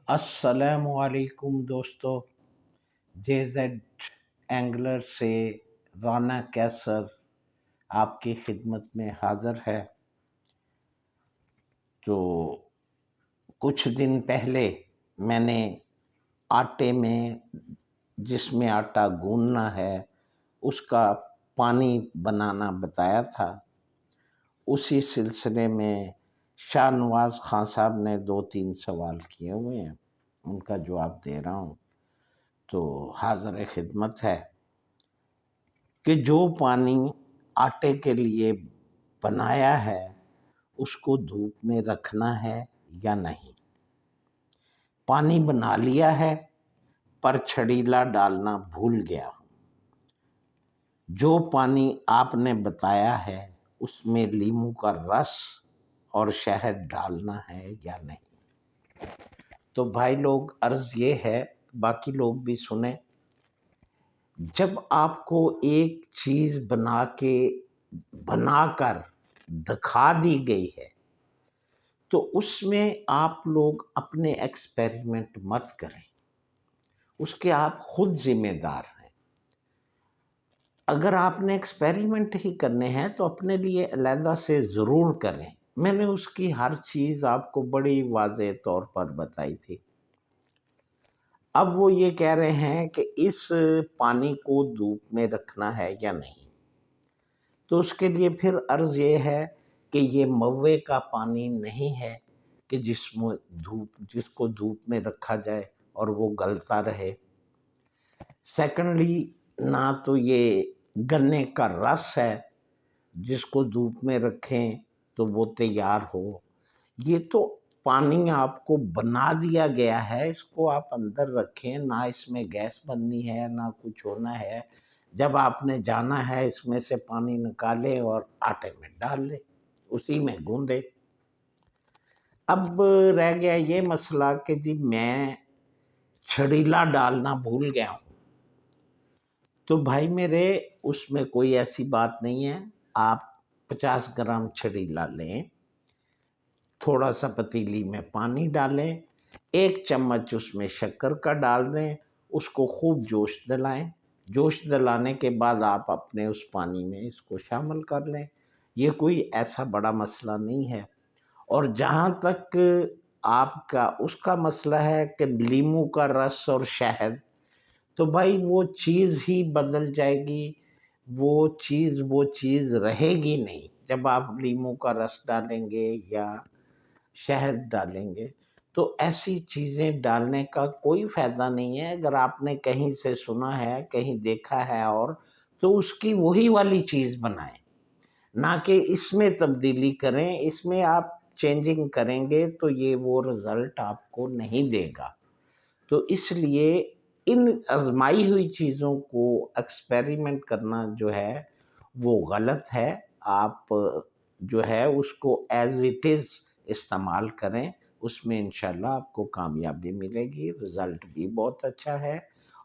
السلام علیکم دوستو، جے زیڈ اینگلر سے رانا کیسر آپ کی خدمت میں حاضر ہے۔ تو کچھ دن پہلے میں نے آٹے میں، جس میں آٹا گوندنا ہے، اس کا پانی بنانا بتایا تھا۔ اسی سلسلے میں شاہ نواز خان صاحب نے 2-3 سوال کیے ہوئے ہیں، ان کا جواب دے رہا ہوں۔ تو حاضر خدمت ہے کہ جو پانی آٹے کے لیے بنایا ہے اس کو دھوپ میں رکھنا ہے یا نہیں۔ پانی بنا لیا ہے پر چھڑیلا ڈالنا بھول گیا ہوں۔ جو پانی آپ نے بتایا ہے اس میں لیموں کا رس اور شہد ڈالنا ہے یا نہیں۔ تو بھائی لوگ، عرض یہ ہے، باقی لوگ بھی سنیں، جب آپ کو ایک چیز بنا کر دکھا دی گئی ہے تو اس میں آپ لوگ اپنے ایکسپیریمنٹ مت کریں، اس کے آپ خود ذمہ دار ہیں۔ اگر آپ نے ایکسپیریمنٹ ہی کرنے ہیں تو اپنے لیے علیحدہ سے ضرور کریں۔ میں نے اس کی ہر چیز آپ کو بڑی واضح طور پر بتائی تھی۔ اب وہ یہ کہہ رہے ہیں کہ اس پانی کو دھوپ میں رکھنا ہے یا نہیں۔ تو اس کے لیے پھر عرض یہ ہے کہ یہ موے کا پانی نہیں ہے کہ جس کو دھوپ میں رکھا جائے اور وہ گلتا رہے۔ سیکنڈلی، نہ تو یہ گنے کا رس ہے جس کو دھوپ میں رکھیں تو وہ تیار ہو۔ یہ تو پانی آپ کو بنا دیا گیا ہے، اس کو آپ اندر رکھیں، نہ اس میں گیس بننی ہے نہ کچھ ہونا ہے۔ جب آپ نے جانا ہے اس میں سے پانی نکالے اور آٹے میں ڈال لے، اسی میں گوندے۔ اب رہ گیا یہ مسئلہ کہ جی میں چھڑیلا ڈالنا بھول گیا ہوں۔ تو بھائی میرے، اس میں کوئی ایسی بات نہیں ہے۔ آپ 50 گرام چھڑیلا لیں، تھوڑا سا پتیلی میں پانی ڈالیں، 1 چمچ اس میں شکر کا ڈال دیں، اس کو خوب جوش دلائیں۔ جوش دلانے کے بعد آپ اپنے اس پانی میں اس کو شامل کر لیں۔ یہ کوئی ایسا بڑا مسئلہ نہیں ہے۔ اور جہاں تک آپ کا اس کا مسئلہ ہے کہ لیموں کا رس اور شہد، تو بھائی وہ چیز ہی بدل جائے گی، وہ چیز رہے گی نہیں۔ جب آپ لیموں کا رس ڈالیں گے یا شہد ڈالیں گے تو ایسی چیزیں ڈالنے کا کوئی فائدہ نہیں ہے۔ اگر آپ نے کہیں سے سنا ہے، کہیں دیکھا ہے اور تو اس کی وہی والی چیز بنائیں، نہ کہ اس میں تبدیلی کریں۔ اس میں آپ چینجنگ کریں گے تو یہ وہ رزلٹ آپ کو نہیں دے گا۔ تو اس لیے ان آزمائی ہوئی چیزوں کو ایکسپیریمنٹ کرنا جو ہے وہ غلط ہے۔ آپ جو ہے اس کو ایز اٹ از استعمال کریں، اس میں انشاءاللہ آپ کو کامیابی ملے گی، رزلٹ بھی بہت اچھا ہے،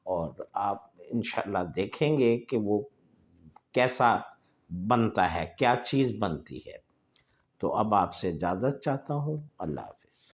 اور آپ انشاءاللہ دیکھیں گے کہ وہ کیسا بنتا ہے، کیا چیز بنتی ہے۔ تو اب آپ سے اجازت چاہتا ہوں۔ اللہ حافظ۔